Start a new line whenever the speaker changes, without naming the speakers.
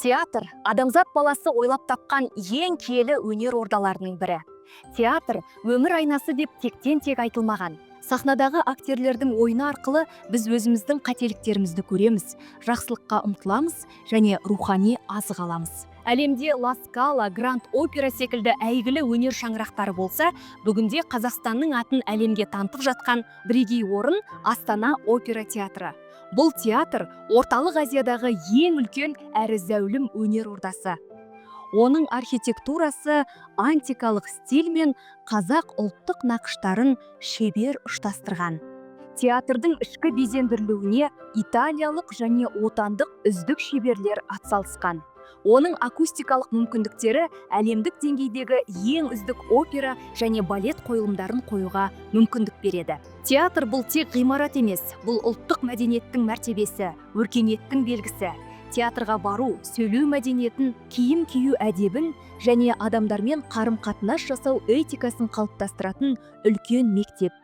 Театр адамзат баласы ойлап тапқан ең киелі өнер ордаларының бірі. Театр өмір айнасы деп тектен тек айтылмаған. Сахнадағы актерлердің ойыны арқылы біз өзіміздің қателіктерімізді көреміз, жақсылыққа ұмтыламыз және рухани азық аламыз. Әлемде Ла Скала, Гранд Опера секілді әйгілі өнер шаңырақтары болса, бүгінде Қазақстанның атын әлемге танытып жатқан бірегей орын Астана опера театры. Бұл театр орталық Азиядағы ең үлкен әрі зәулім өнер ордасы. Оның архитектурасы антикалық стиль мен қазақ ұлттық нақыштарын шебер ұштастырған. Театрдың ішкі безендірілуіне италиялық және отандық үздік шеберлер атсалысқан. Оның акустикалық мүмкіндіктері әлемдік деңгейдегі ең үздік опера және балет қойылымдарын қоюға мүмкіндік береді. Театр бұл тек ғимарат емес, бұл ұлттық мәдениеттің мәртебесі, өркениеттің белгісі. Театрға бару, сөйлеу мәдениетін, киім кию әдебін және адамдармен қарым-қатынас жасау этикасын қалыптастыратын үлкен мектеп.